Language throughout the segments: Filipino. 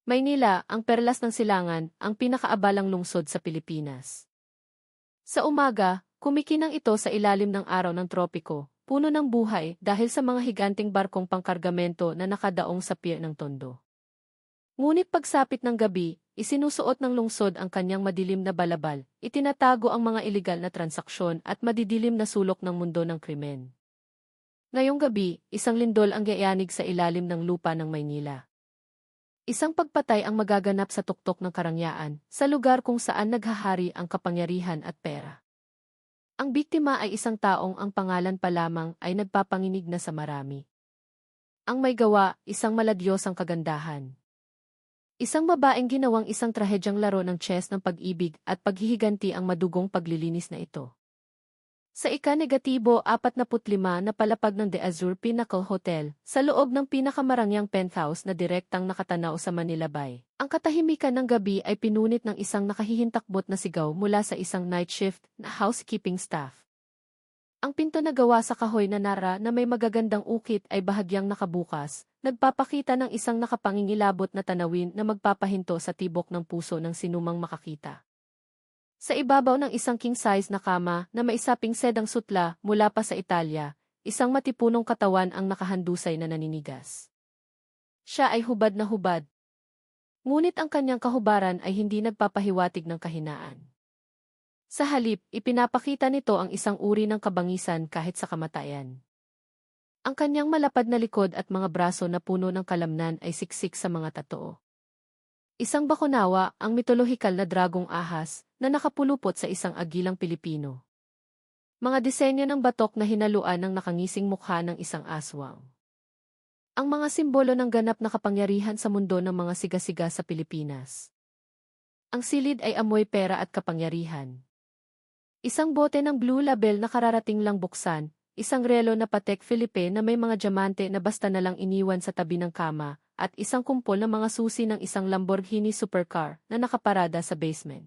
Maynila, ang perlas ng silangan, ang pinakaabalang lungsod sa Pilipinas. Sa umaga, kumikinang ito sa ilalim ng araw ng tropiko, puno ng buhay dahil sa mga higanting barkong pangkargamento na nakadaong sa pier ng Tondo. Ngunit pagsapit ng gabi, isinusuot ng lungsod ang kanyang madilim na balabal, itinatago ang mga ilegal na transaksyon at madidilim na sulok ng mundo ng krimen. Ngayong gabi, isang lindol ang yayanig sa ilalim ng lupa ng Maynila. Isang pagpatay ang magaganap sa tuktok ng karangyaan, sa lugar kung saan naghahari ang kapangyarihan at pera. Ang biktima ay isang taong ang pangalan pa lamang ay nagpapanginig na sa marami. Ang may gawa, isang maladyosang kagandahan. Isang babaeng ginawang isang trahedyang laro ng chess ng pag-ibig at paghihiganti ang madugong paglilinis na ito. Sa ika-negatibo 45 na palapag ng De Azur Pinnacle Hotel, sa loob ng pinakamarangyang penthouse na direktang nakatanaw sa Manila Bay, ang katahimikan ng gabi ay pinunit ng isang nakahihintakbot na sigaw mula sa isang night shift na housekeeping staff. Ang pinto na gawa sa kahoy na nara na may magagandang ukit ay bahagyang nakabukas, nagpapakita ng isang nakapangingilabot na tanawin na magpapahinto sa tibok ng puso ng sinumang makakita. Sa ibabaw ng isang king-size na kama na may isaping sedang sutla mula pa sa Italia, isang matipunong katawan ang nakahandusay na naninigas. Siya ay hubad na hubad. Ngunit ang kanyang kahubaran ay hindi nagpapahiwatig ng kahinaan. Sa halip, ipinapakita nito ang isang uri ng kabangisan kahit sa kamatayan. Ang kanyang malapad na likod at mga braso na puno ng kalamnan ay siksik sa mga tattoo. Isang bakunawa, ang mitolohikal na dragong ahas, na nakapulupot sa isang agilang Pilipino. Mga disenyo ng batok na hinaluan ng nakangising mukha ng isang aswang. Ang mga simbolo ng ganap na kapangyarihan sa mundo ng mga siga-siga sa Pilipinas. Ang silid ay amoy pera at kapangyarihan. Isang bote ng Blue Label na kararating lang buksan, isang relo na Patek Philippe na may mga diamante na basta na lang iniwan sa tabi ng kama, at isang kumpol ng mga susi ng isang Lamborghini supercar na nakaparada sa basement.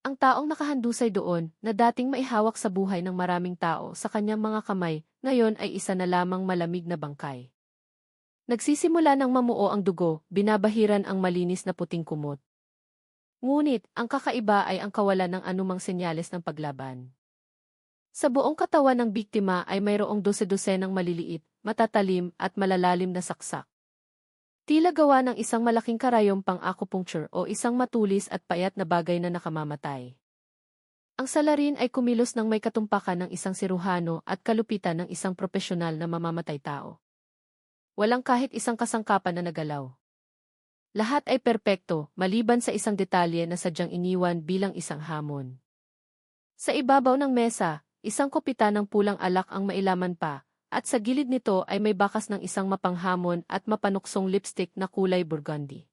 Ang taong nakahandusay doon, na dating maihawak sa buhay ng maraming tao sa kanyang mga kamay, ngayon ay isa na lamang malamig na bangkay. Nagsisimula ng mamuo ang dugo, binabahiran ang malinis na puting kumot. Ngunit, ang kakaiba ay ang kawalan ng anumang senyales ng paglaban. Sa buong katawan ng biktima ay mayroong dose-dosenang maliliit, matatalim at malalalim na saksak. Tila gawa ng isang malaking karayom pang-acupuncture o isang matulis at payat na bagay na nakamamatay. Ang salarin ay kumilos ng may katumpakan ng isang siruhano at kalupitan ng isang propesyonal na mamamatay tao. Walang kahit isang kasangkapan na nagalaw. Lahat ay perpekto, maliban sa isang detalye na sadyang iniwan bilang isang hamon. Sa ibabaw ng mesa, isang kopita ng pulang alak ang mailaman pa, at sa gilid nito ay may bakas ng isang mapanghamon at mapanuksong lipstick na kulay burgundy.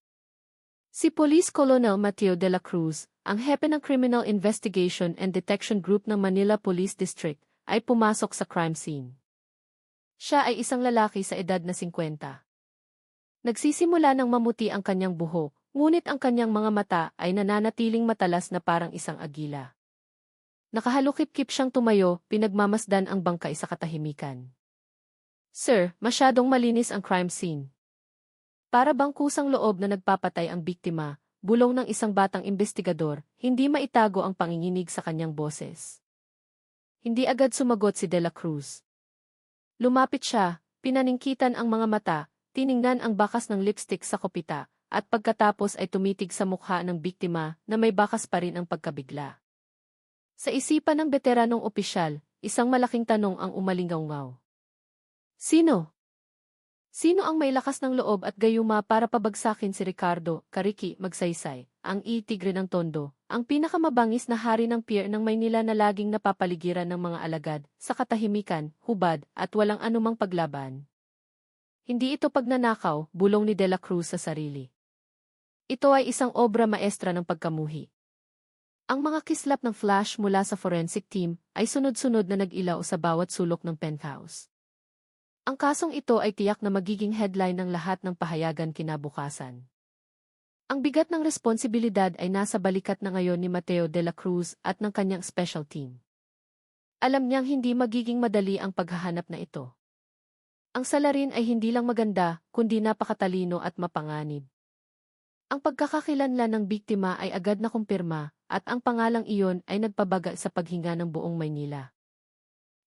Si Police Colonel Mateo de la Cruz, ang hepe ng Criminal Investigation and Detection Group ng Manila Police District, ay pumasok sa crime scene. Siya ay isang lalaki sa edad na 50. Nagsisimula ng mamuti ang kanyang buhok, ngunit ang kanyang mga mata ay nananatiling matalas na parang isang agila. Nakahalukip-kip siyang tumayo, pinagmamasdan ang bangkay sa katahimikan. Sir, masyadong malinis ang crime scene. Para bang kusang loob na nagpapatay ang biktima, bulong ng isang batang investigador, hindi maitago ang panginginig sa kanyang boses. Hindi agad sumagot si De La Cruz. Lumapit siya, pinaningkitan ang mga mata, tiningnan ang bakas ng lipstick sa kopita, at pagkatapos ay tumitig sa mukha ng biktima na may bakas pa rin ang pagkabigla. Sa isipan ng veteranong opisyal, isang malaking tanong ang umalingaw-ngaw. Sino? Sino ang may lakas ng loob at gayuma para pabagsakin si Ricardo Kariki Magsaysay, ang tigre ng Tondo, ang pinakamabangis na hari ng pier ng Maynila na laging napapaligiran ng mga alagad, sa katahimikan, hubad, at walang anumang paglaban? Hindi ito pagnanakaw, bulong ni De La Cruz sa sarili. Ito ay isang obra maestra ng pagkamuhi. Ang mga kislap ng flash mula sa forensic team ay sunod-sunod na nag-ilaw sa bawat sulok ng penthouse. Ang kasong ito ay tiyak na magiging headline ng lahat ng pahayagan kinabukasan. Ang bigat ng responsibilidad ay nasa balikat na ngayon ni Mateo de la Cruz at ng kanyang special team. Alam niyang hindi magiging madali ang paghahanap na ito. Ang salarin ay hindi lang maganda, kundi napakatalino at mapanganib. Ang pagkakakilanlan ng biktima ay agad na kumpirma at ang pangalang iyon ay nagpabagal sa paghinga ng buong Maynila.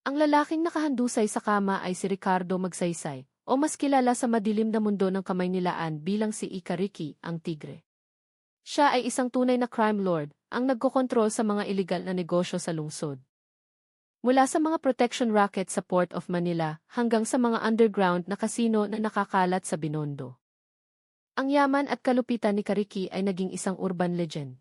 Ang lalaking nakahandusay sa kama ay si Ricardo Magsaysay, o mas kilala sa madilim na mundo ng Kamaynilaan bilang si Ika Ricky, ang Tigre. Siya ay isang tunay na crime lord, ang nagkokontrol sa mga iligal na negosyo sa lungsod. Mula sa mga protection racket sa Port of Manila hanggang sa mga underground na kasino na nakakalat sa Binondo. Ang yaman at kalupitan ni Kariki ay naging isang urban legend.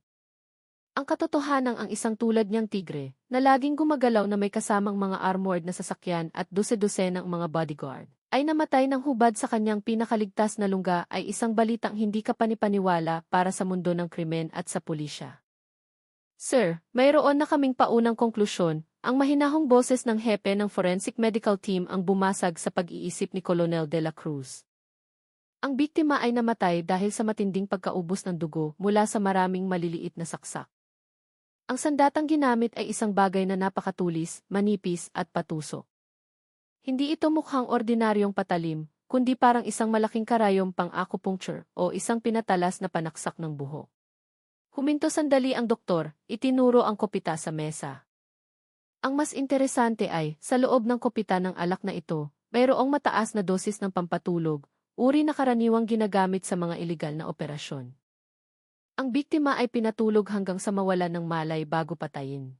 Ang katotohanang ang isang tulad niyang tigre, na laging gumagalaw na may kasamang mga armored na sasakyan at dose-dosenang mga bodyguard, ay namatay ng hubad sa kanyang pinakaligtas na lungga ay isang balitang hindi kapanipaniwala para sa mundo ng krimen at sa pulisya. Sir, mayroon na kaming paunang konklusyon. Ang mahinahong boses ng hepe ng forensic medical team ang bumasag sa pag-iisip ni Colonel De La Cruz. Ang biktima ay namatay dahil sa matinding pagkaubos ng dugo mula sa maraming maliliit na saksak. Ang sandatang ginamit ay isang bagay na napakatulis, manipis at patusok. Hindi ito mukhang ordinaryong patalim, kundi parang isang malaking karayom pang-acupuncture o isang pinatalas na panaksak ng buhok. Huminto sandali ang doktor, itinuro ang kopita sa mesa. Ang mas interesante ay, sa loob ng kopita ng alak na ito, mayroong mataas na dosis ng pampatulog, uri na karaniwang ginagamit sa mga iligal na operasyon. Ang biktima ay pinatulog hanggang sa mawalan ng malay bago patayin.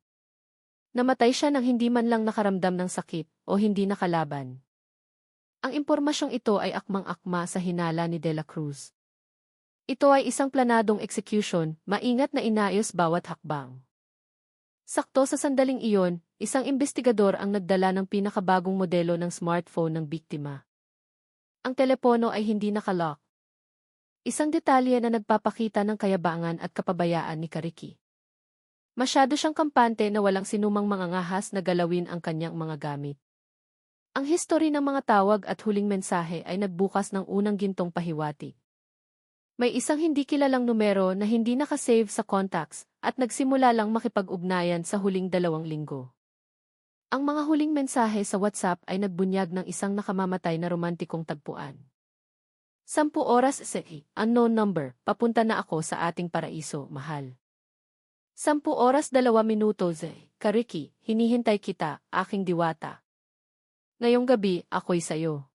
Namatay siya nang hindi man lang nakaramdam ng sakit o hindi nakalaban. Ang impormasyong ito ay akmang-akma sa hinala ni De La Cruz. Ito ay isang planadong execution, maingat na inayos bawat hakbang. Sakto sa sandaling iyon, isang investigador ang nagdala ng pinakabagong modelo ng smartphone ng biktima. Ang telepono ay hindi nakalock. Isang detalye na nagpapakita ng kayabangan at kapabayaan ni Kariki. Masyado siyang kampante na walang sinumang mangangahas na galawin ang kanyang mga gamit. Ang history ng mga tawag at huling mensahe ay nagbukas ng unang gintong pahiwatig. May isang hindi kilalang numero na hindi nakasave sa contacts at nagsimula lang makipag-ugnayan sa huling 2 linggo. Ang mga huling mensahe sa WhatsApp ay nagbunyag ng isang nakamamatay na romantikong tagpuan. 10 oras sa unknown number, papunta na ako sa ating paraiso, mahal. 10 oras 2 minuto Kariki, hinihintay kita, aking diwata. Ngayong gabi, ako'y sayo.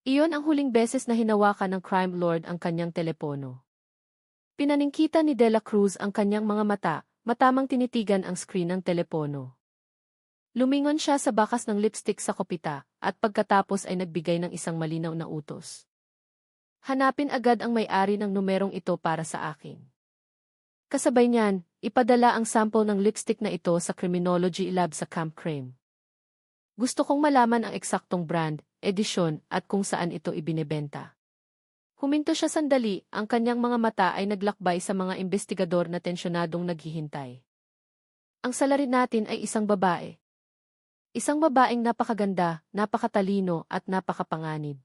Iyon ang huling beses na hinawakan ng crime lord ang kanyang telepono. Pinaningkita ni De La Cruz ang kanyang mga mata, matamang tinitigan ang screen ng telepono. Lumingon siya sa bakas ng lipstick sa kopita, at pagkatapos ay nagbigay ng isang malinaw na utos. Hanapin agad ang may-ari ng numerong ito para sa akin. Kasabay niyan, ipadala ang sample ng lipstick na ito sa criminology lab sa Camp Creme. Gusto kong malaman ang eksaktong brand, edisyon, at kung saan ito ibinebenta. Huminto siya sandali, ang kanyang mga mata ay naglakbay sa mga investigador na tensyonadong naghihintay. Ang salarin natin ay isang babae. Isang babaeng napakaganda, napakatalino, at napakapanganib.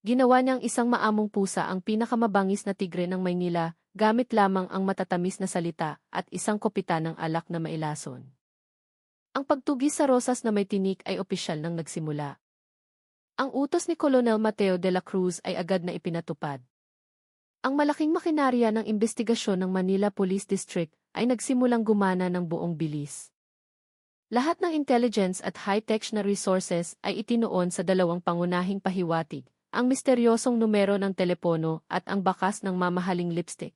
Ginawa niyang isang maamong pusa ang pinakamabangis na tigre ng Maynila, gamit lamang ang matatamis na salita at isang kopita ng alak na mailason. Ang pagtugis sa rosas na may tinik ay opisyal nang nagsimula. Ang utos ni Colonel Mateo de la Cruz ay agad na ipinatupad. Ang malaking makinarya ng investigasyon ng Manila Police District ay nagsimulang gumana ng buong bilis. Lahat ng intelligence at high-tech na resources ay itinuon sa 2 pangunahing pahiwatig, ang misteryosong numero ng telepono at ang bakas ng mamahaling lipstick.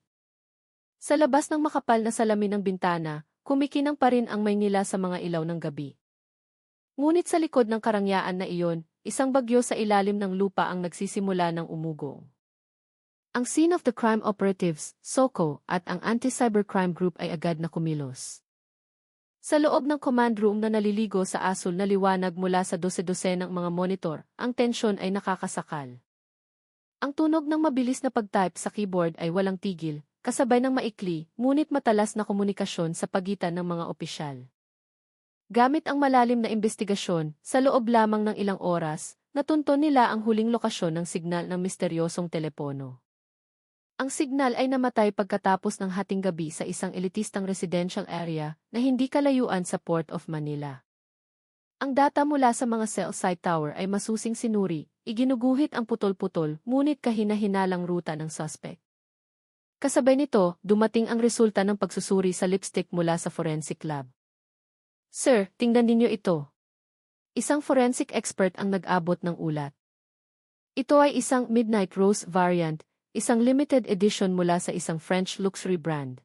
Sa labas ng makapal na salamin ng bintana, kumikinang pa rin ang Maynila sa mga ilaw ng gabi. Ngunit sa likod ng karangyaan na iyon, isang bagyo sa ilalim ng lupa ang nagsisimula ng umugong. Ang scene of the crime operatives, SOCO, at ang anti-cybercrime group ay agad na kumilos. Sa loob ng command room na naliligo sa asul na liwanag mula sa dose-dosenang mga monitor, ang tensyon ay nakakasakal. Ang tunog ng mabilis na pag-type sa keyboard ay walang tigil, kasabay ng maikli, ngunit matalas na komunikasyon sa pagitan ng mga opisyal. Gamit ang malalim na investigasyon, sa loob lamang ng ilang oras, natunto nila ang huling lokasyon ng signal ng misteryosong telepono. Ang signal ay namatay pagkatapos ng hating gabi sa isang elitistang residential area na hindi kalayuan sa Port of Manila. Ang data mula sa mga cell site tower ay masusing sinuri, iginuguhit ang putol-putol ngunit kahina-hinalang ruta ng suspect. Kasabay nito, dumating ang resulta ng pagsusuri sa lipstick mula sa forensic lab. Sir, tingnan ninyo ito. Isang forensic expert ang nag-abot ng ulat. Ito ay isang Midnight Rose variant, isang limited edition mula sa isang French luxury brand.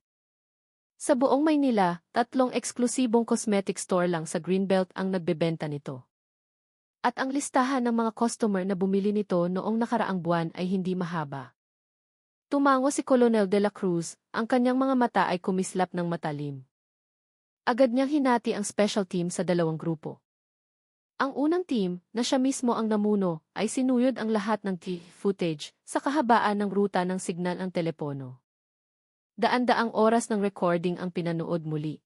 Sa buong Maynila, 3 eksklusibong cosmetic store lang sa Greenbelt ang nagbebenta nito. At ang listahan ng mga customer na bumili nito noong nakaraang buwan ay hindi mahaba. Tumango si Colonel de la Cruz, ang kanyang mga mata ay kumislap ng matalim. Agad niyang hinati ang special team sa 2 grupo. Ang unang team, na siya mismo ang namuno, ay sinuyod ang lahat ng footage sa kahabaan ng ruta ng signal ng telepono. Daan-daang oras ng recording ang pinanood muli.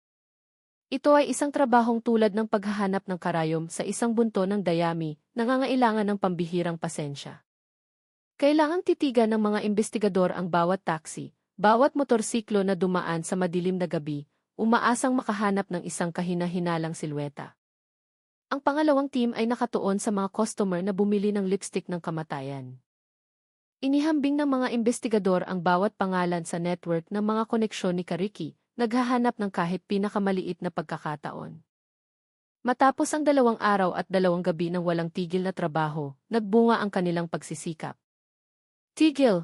Ito ay isang trabahong tulad ng paghahanap ng karayom sa isang bunto ng dayami, nangangailangan ng pambihirang pasensya. Kailangang titigan ng mga investigador ang bawat taxi, bawat motorsiklo na dumaan sa madilim na gabi, umaasang makahanap ng isang kahina-hinalang silweta. Ang pangalawang team ay nakatuon sa mga customer na bumili ng lipstick ng kamatayan. Inihambing ng mga investigador ang bawat pangalan sa network ng mga koneksyon ni Kariki, naghahanap ng kahit pinakamaliit na pagkakataon. Matapos ang 2 araw at 2 gabi ng walang tigil na trabaho, nagbunga ang kanilang pagsisikap. Tigil!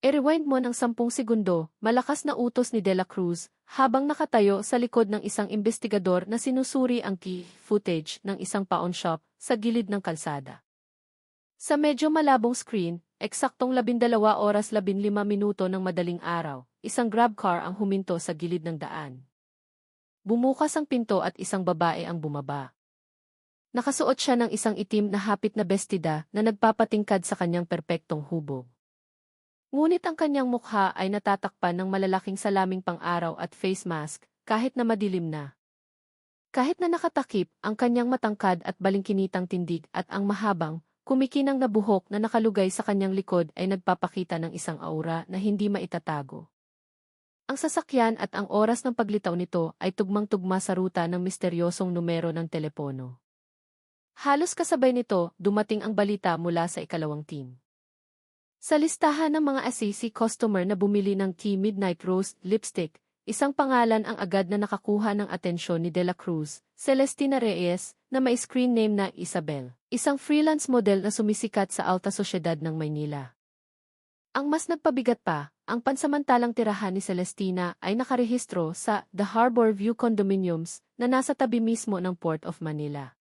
I-rewind mo ng 10 segundo, malakas na utos ni De La Cruz, habang nakatayo sa likod ng isang investigador na sinusuri ang footage ng isang pawn shop sa gilid ng kalsada. Sa medyo malabong screen, eksaktong 12 oras 15 minuto ng madaling araw, isang grab car ang huminto sa gilid ng daan. Bumukas ang pinto at isang babae ang bumaba. Nakasuot siya ng isang itim na hapit na bestida na nagpapatingkad sa kanyang perpektong hubog. Ngunit ang kanyang mukha ay natatakpan ng malalaking salaming pang-araw at face mask, kahit na madilim na. Kahit na nakatakip, ang kanyang matangkad at balingkinitang tindig at ang mahabang, kumikinang na buhok na nakalugay sa kanyang likod ay nagpapakita ng isang aura na hindi maitatago. Ang sasakyan at ang oras ng paglitaw nito ay tugmang-tugma sa ruta ng misteryosong numero ng telepono. Halos kasabay nito, dumating ang balita mula sa ikalawang team. Sa listahan ng mga assisi customer na bumili ng Midnight Rose lipstick, isang pangalan ang agad na nakakuha ng atensyon ni De La Cruz, Celestina Reyes, na may screen name na Isabel, isang freelance model na sumisikat sa alta sosyedad ng Maynila. Ang mas nagpabigat pa, ang pansamantalang tirahan ni Celestina ay nakarehistro sa The Harbor View Condominiums na nasa tabi mismo ng Port of Manila.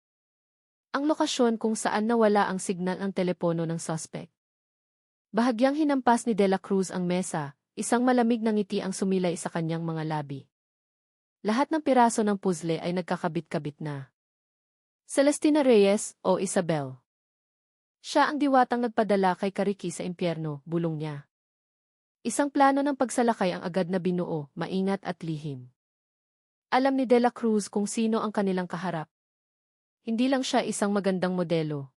Ang lokasyon kung saan nawala ang signal ng telepono ng suspect. Bahagyang hinampas ni De La Cruz ang mesa, isang malamig na ngiti ang sumilay sa kanyang mga labi. Lahat ng piraso ng puzzle ay nagkakabit-kabit na. Celestina Reyes o Isabel. Siya ang diwatang nagpadala kay Kariki sa impyerno, bulong niya. Isang plano ng pagsalakay ang agad na binuo, maingat at lihim. Alam ni De La Cruz kung sino ang kanilang kaharap. Hindi lang siya isang magandang modelo.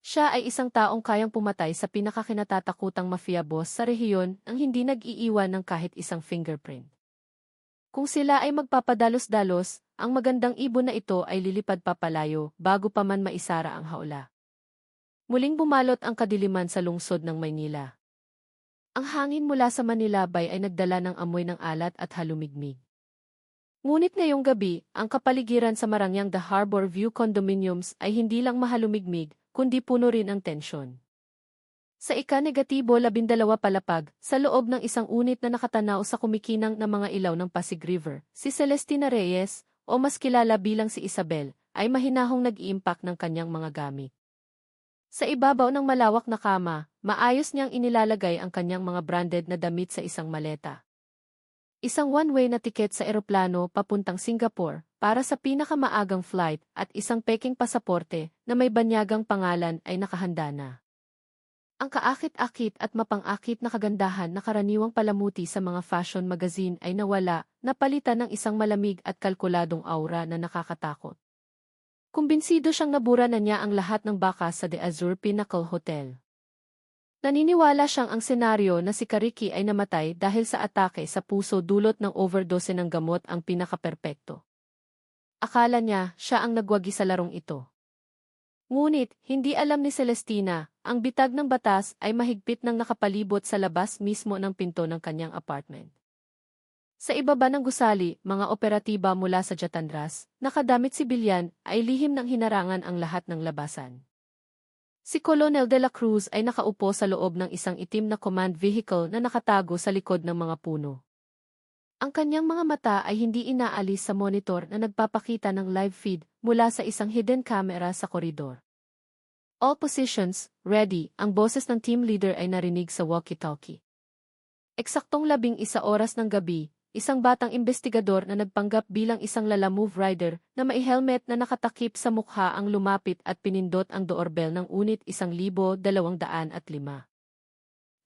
Siya ay isang taong kayang pumatay sa pinakakinatatakutang mafia boss sa rehiyon ang hindi nag-iiwan ng kahit isang fingerprint. Kung sila ay magpapadalos-dalos, ang magandang ibon na ito ay lilipad papalayo bago pa man maisara ang haula. Muling bumalot ang kadiliman sa lungsod ng Maynila. Ang hangin mula sa Manila Bay ay nagdala ng amoy ng alat at halumigmig. Ngunit ngayong gabi, ang kapaligiran sa marangyang The Harbor View Condominiums ay hindi lang mahalumigmig, kundi puno rin ang tensyon. Sa ika-negatibo 12 palapag, sa loob ng isang unit na nakatanaw sa kumikinang na mga ilaw ng Pasig River, si Celestina Reyes, o mas kilala bilang si Isabel, ay mahinahong nag-iimpact ng kanyang mga gamit. Sa ibabaw ng malawak na kama, maayos niyang inilalagay ang kanyang mga branded na damit sa isang maleta. Isang one-way na tiket sa eroplano papuntang Singapore para sa pinakamaagang flight at isang peking pasaporte na may banyagang pangalan ay nakahanda na. Ang kaakit-akit at mapang-akit na kagandahan na karaniwang palamuti sa mga fashion magazine ay nawala, napalitan ng isang malamig at kalkuladong aura na nakakatakot. Kumbinsido siyang nabura na niya ang lahat ng bakas sa The Azure Pinnacle Hotel. Naniniwala siyang ang senaryo na si Kariki ay namatay dahil sa atake sa puso dulot ng overdose ng gamot ang pinakaperpekto. Akala niya siya ang nagwagi sa larong ito. Ngunit, hindi alam ni Celestina, ang bitag ng batas ay mahigpit ng nakapalibot sa labas mismo ng pinto ng kanyang apartment. Sa ibaba ng gusali, mga operatiba mula sa Jatandras, nakadamit sibilyan, ay lihim ng hinarangan ang lahat ng labasan. Si Colonel de la Cruz ay nakaupo sa loob ng isang itim na command vehicle na nakatago sa likod ng mga puno. Ang kanyang mga mata ay hindi inaalis sa monitor na nagpapakita ng live feed mula sa isang hidden camera sa koridor. All positions, ready, ang boses ng team leader ay narinig sa walkie-talkie. Eksaktong 11 oras ng gabi, isang batang investigador na nagpanggap bilang isang Lalamove rider na may helmet na nakatakip sa mukha ang lumapit at pinindot ang doorbell ng unit 1205.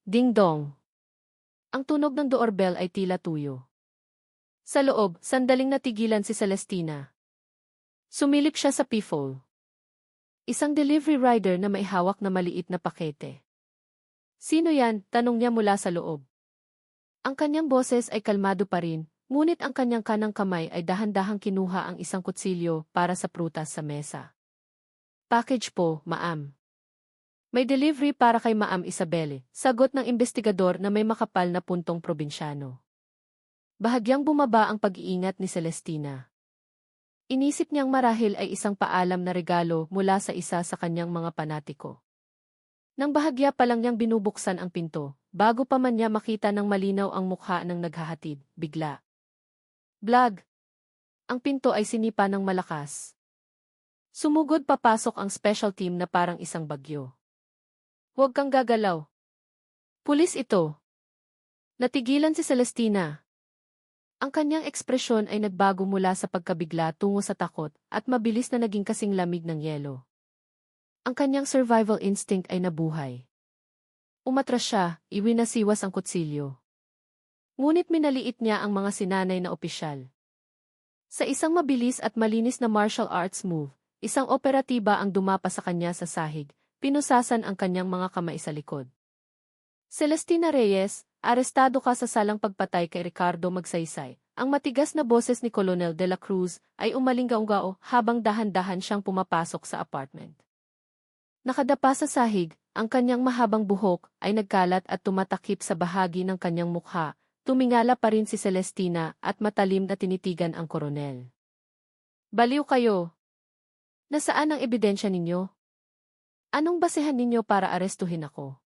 Ding dong! Ang tunog ng doorbell ay tila tuyo. Sa loob, sandaling natigilan si Celestina. Sumilip siya sa peephole. Isang delivery rider na may hawak na maliit na pakete. Sino yan? Tanong niya mula sa loob. Ang kanyang boses ay kalmado pa rin, ngunit ang kanyang kanang kamay ay dahan-dahang kinuha ang isang kutsilyo para sa prutas sa mesa. Package po, ma'am. May delivery para kay Ma'am Isabelle, sagot ng investigador na may makapal na puntong probinsyano. Bahagyang bumaba ang pag-iingat ni Celestina. Inisip niyang marahil ay isang paalam na regalo mula sa isa sa kanyang mga panatiko. Nang bahagya pa lang niyang binubuksan ang pinto, bago pa man niya makita ng malinaw ang mukha ng naghahatid, bigla. Blag! Ang pinto ay sinipa ng malakas. Sumugod papasok ang special team na parang isang bagyo. Huwag kang gagalaw. Pulis ito. Natigilan si Celestina. Ang kanyang ekspresyon ay nagbago mula sa pagkabigla tungo sa takot at mabilis na naging kasing lamig ng yelo. Ang kanyang survival instinct ay nabuhay. Umatras siya, iwinasiwas ang kutsilyo. Ngunit minaliit niya ang mga sinanay na opisyal. Sa isang mabilis at malinis na martial arts move, isang operatiba ang dumapa sa kanya sa sahig, pinusasan ang kanyang mga kamay sa likod. Celestina Reyes, arestado ka sa salang pagpatay kay Ricardo Magsaysay. Ang matigas na boses ni Colonel de la Cruz ay umalingaw-ngao habang dahan-dahan siyang pumapasok sa apartment. Nakadapa sa sahig, ang kanyang mahabang buhok ay nagkalat at tumatakip sa bahagi ng kanyang mukha. Tumingala pa rin si Celestina at matalim na tinitigan ang koronel. Baliw kayo! Nasaan ang ebidensya ninyo? Anong basehan ninyo para arestuhin ako?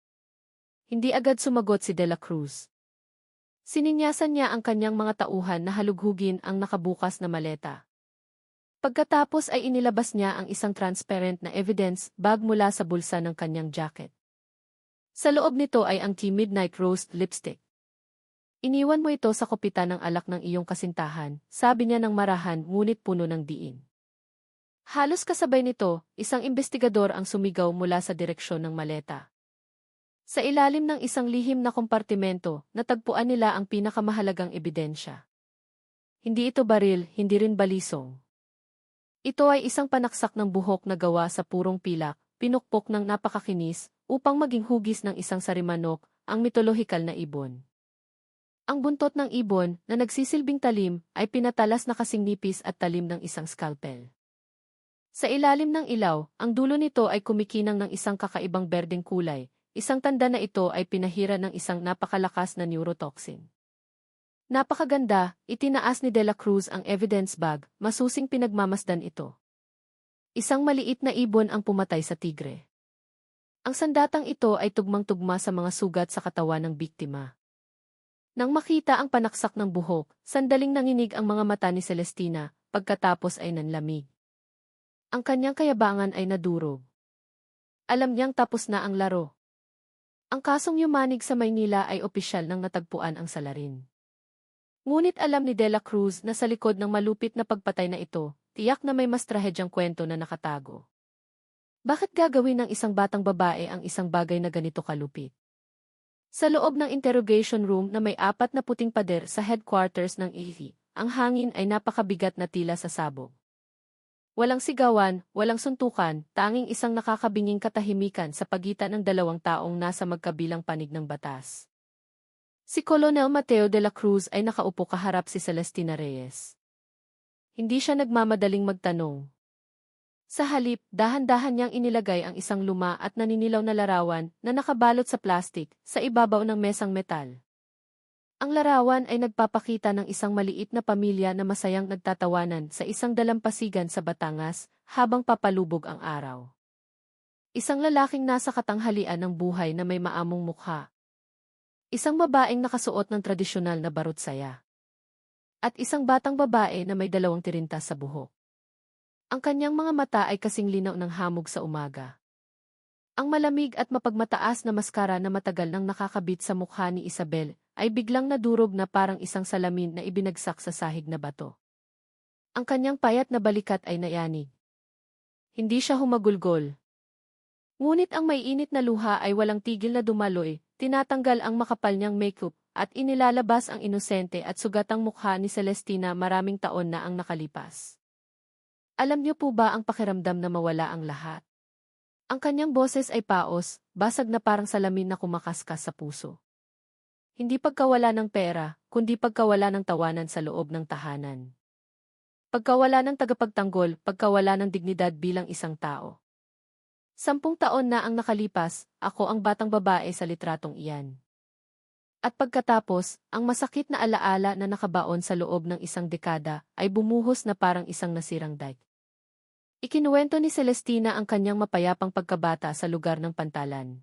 Hindi agad sumagot si De La Cruz. Sininyasan niya ang kanyang mga tauhan na halughugin ang nakabukas na maleta. Pagkatapos ay inilabas niya ang isang transparent na evidence bag mula sa bulsa ng kanyang jacket. Sa loob nito ay ang Tea Midnight Rose lipstick. Iniwan mo ito sa kopitan ng alak ng iyong kasintahan, sabi niya ng marahan ngunit puno ng diin. Halos kasabay nito, isang investigador ang sumigaw mula sa direksyon ng maleta. Sa ilalim ng isang lihim na kompartimento, natagpuan nila ang pinakamahalagang ebidensya. Hindi ito baril, hindi rin balisong. Ito ay isang panaksak ng buhok na gawa sa purong pilak, pinukpok ng napakakinis, upang maging hugis ng isang sarimanok, ang mitolohikal na ibon. Ang buntot ng ibon, na nagsisilbing talim, ay pinatalas na kasing nipis at talim ng isang scalpel. Sa ilalim ng ilaw, ang dulo nito ay kumikinang ng isang kakaibang berdeng kulay, isang tanda na ito ay pinahira ng isang napakalakas na neurotoxin. Napakaganda, itinaas ni De La Cruz ang evidence bag, masusing pinagmamasdan ito. Isang maliit na ibon ang pumatay sa tigre. Ang sandatang ito ay tugmang-tugma sa mga sugat sa katawan ng biktima. Nang makita ang panaksak ng buhok, sandaling nanginig ang mga mata ni Celestina, pagkatapos ay nanlamig. Ang kanyang kayabangan ay nadurog. Alam niyang tapos na ang laro. Ang kasong yumanig sa Maynila ay opisyal nang natagpuan ang salarin. Ngunit alam ni De La Cruz na sa likod ng malupit na pagpatay na ito, tiyak na may mas trahedyang kwento na nakatago. Bakit gagawin ng isang batang babae ang isang bagay na ganito kalupit? Sa loob ng interrogation room na may 4 na puting pader sa headquarters ng EV, ang hangin ay napakabigat na tila sa sabog. Walang sigawan, walang suntukan, tanging isang nakakabinging katahimikan sa pagitan ng dalawang taong nasa magkabilang panig ng batas. Si Colonel Mateo de la Cruz ay nakaupo kaharap si Celestina Reyes. Hindi siya nagmamadaling magtanong. Sa halip, dahan-dahan niyang inilagay ang isang luma at naninilaw na larawan na nakabalot sa plastik sa ibabaw ng mesang metal. Ang larawan ay nagpapakita ng isang maliit na pamilya na masayang nagtatawanan sa isang dalampasigan sa Batangas habang papalubog ang araw. Isang lalaking nasa katanghalian ng buhay na may maamong mukha. Isang babaeng nakasuot ng tradisyonal na barutsaya. At isang batang babae na may dalawang tirintas sa buhok. Ang kanyang mga mata ay kasing linaw ng hamog sa umaga. Ang malamig at mapagmataas na maskara na matagal nang nakakabit sa mukha ni Isabel ay biglang nadurog na parang isang salamin na ibinagsak sa sahig na bato. Ang kanyang payat na balikat ay nayanig. Hindi siya humagulgol. Ngunit ang may init na luha ay walang tigil na dumaloy, tinatanggal ang makapal niyang makeup at inilalabas ang inosente at sugatang mukha ni Celestina maraming taon na ang nakalipas. Alam niyo po ba ang pakiramdam na mawala ang lahat? Ang kanyang boses ay paos, basag na parang salamin na kumakaskas sa puso. Hindi pagkawala ng pera, kundi pagkawala ng tawanan sa loob ng tahanan. Pagkawala ng tagapagtanggol, pagkawala ng dignidad bilang isang tao. 10 taon na ang nakalipas, ako ang batang babae sa litratong iyan. At pagkatapos, ang masakit na alaala na nakabaon sa loob ng isang dekada ay bumuhos na parang isang nasirang dike. Ikinuwento ni Celestina ang kanyang mapayapang pagkabata sa lugar ng Pantalan.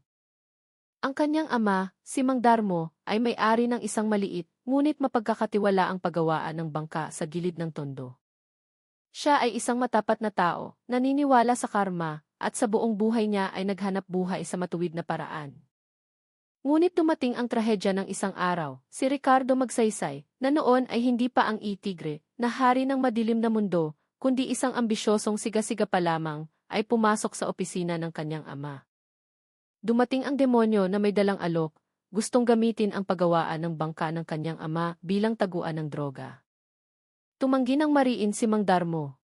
Ang kanyang ama, si Mang Darmo, ay may-ari ng isang maliit, ngunit mapagkakatiwalaang paggawaan ng bangka sa gilid ng tondo. Siya ay isang matapat na tao, naniniwala sa karma, at sa buong buhay niya ay naghanap buhay sa matuwid na paraan. Ngunit dumating ang trahedya ng isang araw, si Ricardo Magsaysay, na noon ay hindi pa ang itigre, na hari ng madilim na mundo, kundi isang ambisyosong siga-siga pa lamang, ay pumasok sa opisina ng kanyang ama. Dumating ang demonyo na may dalang alok, gustong gamitin ang paggawaan ng bangka ng kanyang ama bilang taguan ng droga. Tumanggi ng mariin si Mang Darmo.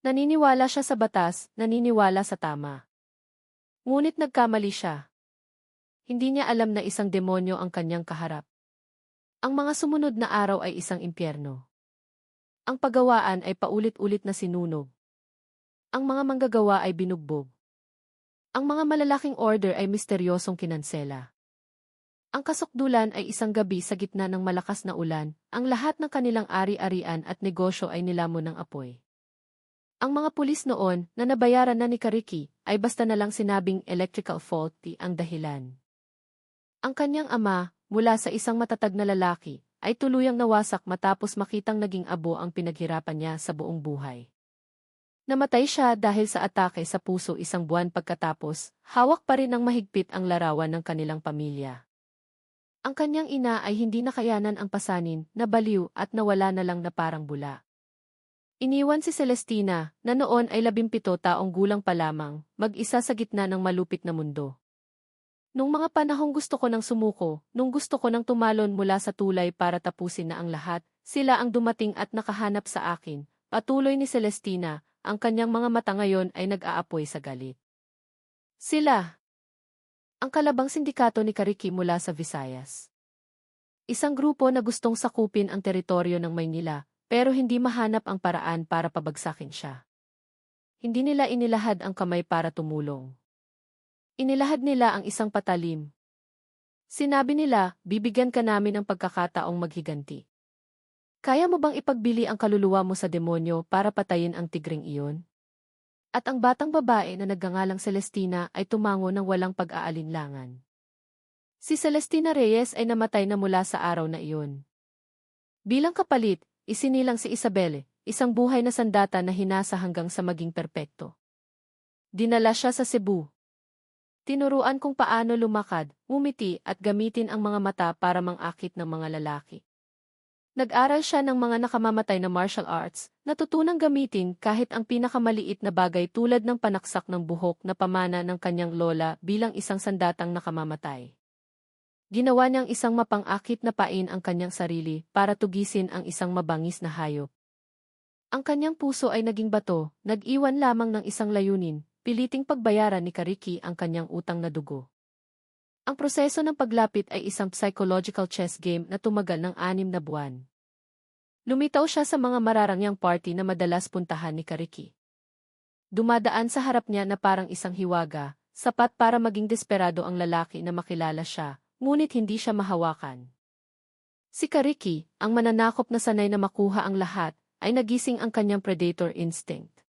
Naniniwala siya sa batas, naniniwala sa tama. Ngunit nagkamali siya. Hindi niya alam na isang demonyo ang kanyang kaharap. Ang mga sumunod na araw ay isang impyerno. Ang paggawaan ay paulit-ulit na sinunog. Ang mga manggagawa ay binugbog. Ang mga malalaking order ay misteryosong kinansela. Ang kasukdulan ay isang gabi sa gitna ng malakas na ulan, ang lahat ng kanilang ari-arian at negosyo ay nilamon ng apoy. Ang mga pulis noon, na nabayaran na ni Kariki, ay basta na lang sinabing electrical faulty ang dahilan. Ang kanyang ama, mula sa isang matatag na lalaki, ay tuluyang nawasak matapos makitang naging abo ang pinaghirapan niya sa buong buhay. Namatay siya dahil sa atake sa puso 1 buwan pagkatapos, hawak pa rin ng mahigpit ang larawan ng kanilang pamilya. Ang kanyang ina ay hindi nakayanan ang pasanin, nabaliw at nawala na lang na parang bula. Iniwan si Celestina, na noon ay 17 taong gulang pa lamang, mag-isa sa gitna ng malupit na mundo. Nung mga panahong gusto ko nang sumuko, nung gusto ko nang tumalon mula sa tulay para tapusin na ang lahat, sila ang dumating at nakahanap sa akin. Patuloy ni Celestina, ang kanyang mga mata ngayon ay nag-aapoy sa galit. Sila ang kalabang sindikato ni Kariki mula sa Visayas. Isang grupo na gustong sakupin ang teritoryo ng Maynila, pero hindi mahanap ang paraan para pabagsakin siya. Hindi nila inilahad ang kamay para tumulong. Inilahad nila ang isang patalim. Sinabi nila, bibigyan ka namin ng pagkakataong maghiganti. Kaya mo bang ipagbili ang kaluluwa mo sa demonyo para patayin ang tigring iyon? At ang batang babae na nagngangalang Celestina ay tumango ng walang pag-aalinlangan. Si Celestina Reyes ay namatay na mula sa araw na iyon. Bilang kapalit, isinilang si Isabel, isang buhay na sandata na hinasa hanggang sa maging perpekto. Dinala siya sa Cebu. Tinuruan kung paano lumakad, umiti at gamitin ang mga mata para mangakit ng mga lalaki. Nag-aral siya ng mga nakamamatay na martial arts, natutunang gamitin kahit ang pinakamaliit na bagay tulad ng panaksak ng buhok na pamana ng kanyang lola bilang isang sandatang nakamamatay. Ginawa niyang isang mapang-akit na pain ang kanyang sarili para tugisin ang isang mabangis na hayop. Ang kanyang puso ay naging bato, nag-iwan lamang ng isang layunin, piliting pagbayaran ni Kariki ang kanyang utang na dugo. Ang proseso ng paglapit ay isang psychological chess game na tumagal ng 6 na buwan. Lumitaw siya sa mga mararangyang party na madalas puntahan ni Kariki. Dumadaan sa harap niya na parang isang hiwaga, sapat para maging desperado ang lalaki na makilala siya, ngunit hindi siya mahawakan. Si Kariki, ang mananakop na sanay na makuha ang lahat, ay nagising ang kanyang predator instinct.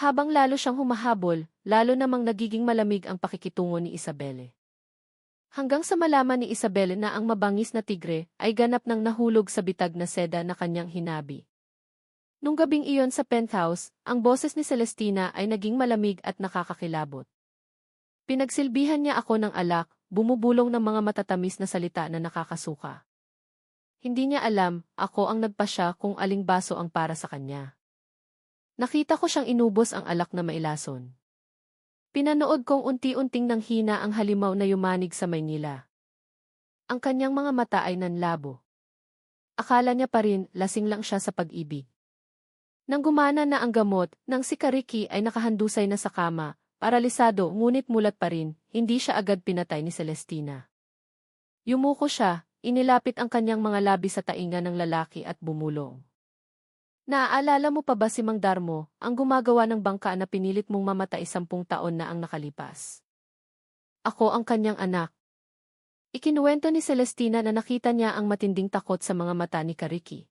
Habang lalo siyang humahabol, lalo namang nagiging malamig ang pakikitungo ni Isabelle. Hanggang sa malaman ni Isabelle na ang mabangis na tigre ay ganap ng nahulog sa bitag na seda na kanyang hinabi. Nung gabing iyon sa penthouse, ang boses ni Celestina ay naging malamig at nakakakilabot. Pinagsilbihan niya ako ng alak, bumubulong ng mga matatamis na salita na nakakasuka. Hindi niya alam, ako ang nagpasya kung aling baso ang para sa kanya. Nakita ko siyang inubos ang alak na mailason. Pinanood kong unti-unting nanghina ang halimaw na yumanig sa Maynila. Ang kanyang mga mata ay nanlabo. Akala niya pa rin, lasing lang siya sa pag-ibig. Nang gumana na ang gamot, nang si Kariki ay nakahandusay na sa kama, paralisado ngunit mulat pa rin, hindi siya agad pinatay ni Celestina. Yumuko siya, inilapit ang kanyang mga labi sa tainga ng lalaki at bumulong. Naaalala mo pa ba si Mang Darmo, ang gumagawa ng bangka na pinilit mong mamatay 10 taon na ang nakalipas? Ako ang kanyang anak. Ikinuwento ni Celestina na nakita niya ang matinding takot sa mga mata ni Kariki.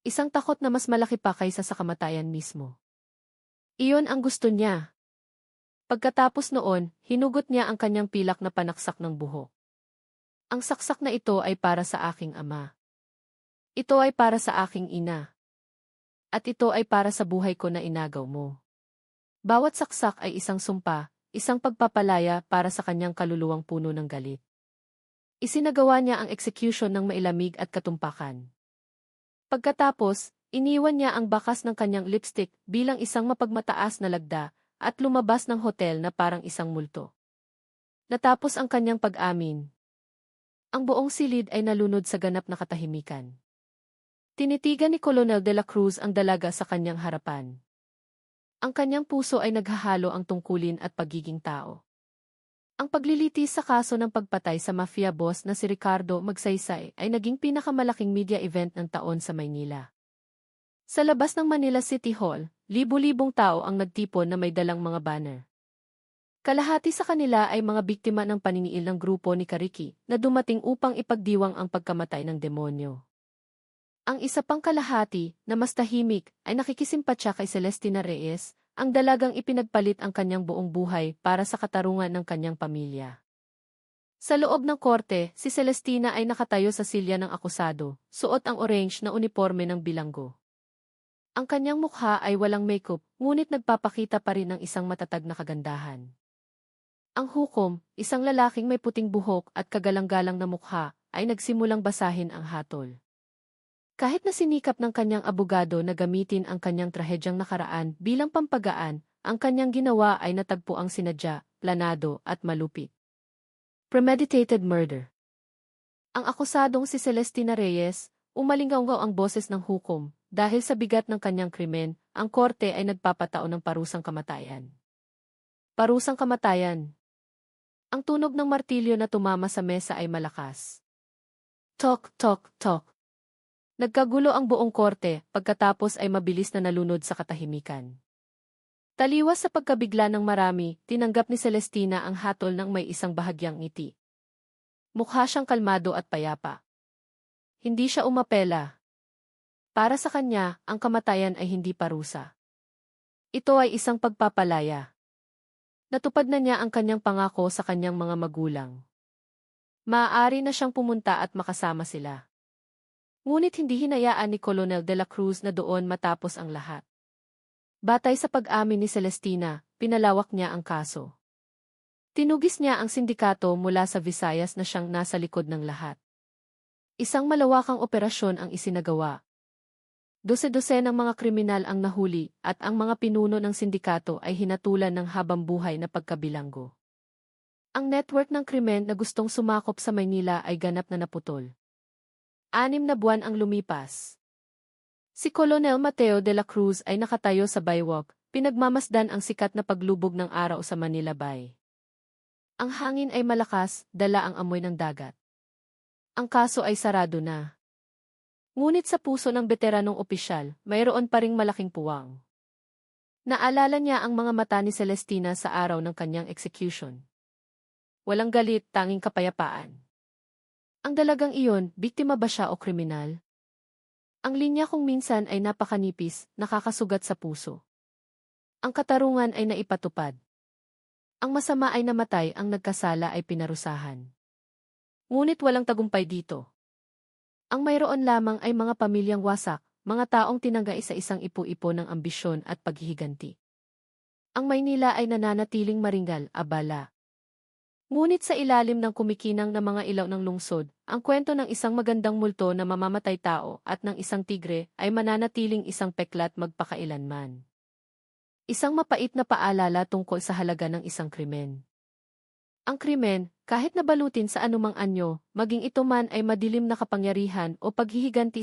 Isang takot na mas malaki pa kaysa sa kamatayan mismo. Iyon ang gusto niya. Pagkatapos noon, hinugot niya ang kanyang pilak na panaksak ng buhok. Ang saksak na ito ay para sa aking ama. Ito ay para sa aking ina. At ito ay para sa buhay ko na inagaw mo. Bawat saksak ay isang sumpa, isang pagpapalaya para sa kanyang kaluluwang puno ng galit. Isinagawa niya ang execution ng mailamig at katumpakan. Pagkatapos, iniwan niya ang bakas ng kanyang lipstick bilang isang mapagmataas na lagda at lumabas ng hotel na parang isang multo. Natapos ang kanyang pag-amin. Ang buong silid ay nalunod sa ganap na katahimikan. Tinitigan ni Colonel de la Cruz ang dalaga sa kanyang harapan. Ang kanyang puso ay naghahalo ang tungkulin at pagiging tao. Ang paglilitis sa kaso ng pagpatay sa mafia boss na si Ricardo Magsaysay ay naging pinakamalaking media event ng taon sa Maynila. Sa labas ng Manila City Hall, libu-libong tao ang nagtipon na may dalang mga banner. Kalahati sa kanila ay mga biktima ng paniniil ng grupo ni Kariki na dumating upang ipagdiwang ang pagkamatay ng demonyo. Ang isa pang kalahati, na mas tahimik, ay nakikisimpatya kay Celestina Reyes, ang dalagang ipinagpalit ang kanyang buong buhay para sa katarungan ng kanyang pamilya. Sa loob ng korte, si Celestina ay nakatayo sa silya ng akusado, suot ang orange na uniforme ng bilanggo. Ang kanyang mukha ay walang makeup, ngunit nagpapakita pa rin ng isang matatag na kagandahan. Ang hukom, isang lalaking may puting buhok at kagalang-galang na mukha, ay nagsimulang basahin ang hatol. Kahit na sinikap ng kanyang abogado na gamitin ang kanyang trahedyang nakaraan bilang pampagaan, ang kanyang ginawa ay natagpo ang sinadya, planado at malupit. Premeditated murder. Ang akusadong si Celestina Reyes, umalingaw ang boses ng hukom, dahil sa bigat ng kanyang krimen, ang korte ay nagpapatao ng parusang kamatayan. Parusang kamatayan. Ang tunog ng martilyo na tumama sa mesa ay malakas. Tok, tok, tok. Nagkagulo ang buong korte, pagkatapos ay mabilis na nalunod sa katahimikan. Taliwas sa pagkabigla ng marami, tinanggap ni Celestina ang hatol ng may isang bahagyang ngiti. Mukha siyang kalmado at payapa. Hindi siya umapela. Para sa kanya, ang kamatayan ay hindi parusa. Ito ay isang pagpapalaya. Natupad na niya ang kanyang pangako sa kanyang mga magulang. Maaari na siyang pumunta at makasama sila. Ngunit hindi hinayaan ni Colonel de la Cruz na doon matapos ang lahat. Batay sa pag-amin ni Celestina, pinalawak niya ang kaso. Tinugis niya ang sindikato mula sa Visayas na siyang nasa likod ng lahat. Isang malawakang operasyon ang isinagawa. Dose-dose ng mga kriminal ang nahuli at ang mga pinuno ng sindikato ay hinatulan ng habambuhay na pagkabilanggo. Ang network ng krimen na gustong sumakop sa Maynila ay ganap na naputol. 6 na buwan ang lumipas. Si Colonel Mateo de la Cruz ay nakatayo sa baywalk, pinagmamasdan ang sikat na paglubog ng araw sa Manila Bay. Ang hangin ay malakas, dala ang amoy ng dagat. Ang kaso ay sarado na. Ngunit sa puso ng veteranong opisyal, mayroon pa ring malaking puwang. Naalala niya ang mga mata ni Celestina sa araw ng kanyang execution. Walang galit, tanging kapayapaan. Ang dalagang iyon, biktima ba siya o kriminal? Ang linya kung minsan ay napakanipis, nakakasugat sa puso. Ang katarungan ay naipatupad. Ang masama ay namatay, ang nagkasala ay pinarusahan. Ngunit walang tagumpay dito. Ang mayroon lamang ay mga pamilyang wasak, mga taong tinangay sa isang ipo-ipo ng ambisyon at paghihiganti. Ang Maynila ay nananatiling maringal, abala. Ngunit sa ilalim ng kumikinang na mga ilaw ng lungsod, ang kwento ng isang magandang multo na mamamatay tao at ng isang tigre ay mananatiling isang peklat magpakailanman. Isang mapait na paalala tungkol sa halaga ng isang krimen. Ang krimen, kahit nabalutin sa anumang anyo, maging ito man ay madilim na kapangyarihan o paghihiganti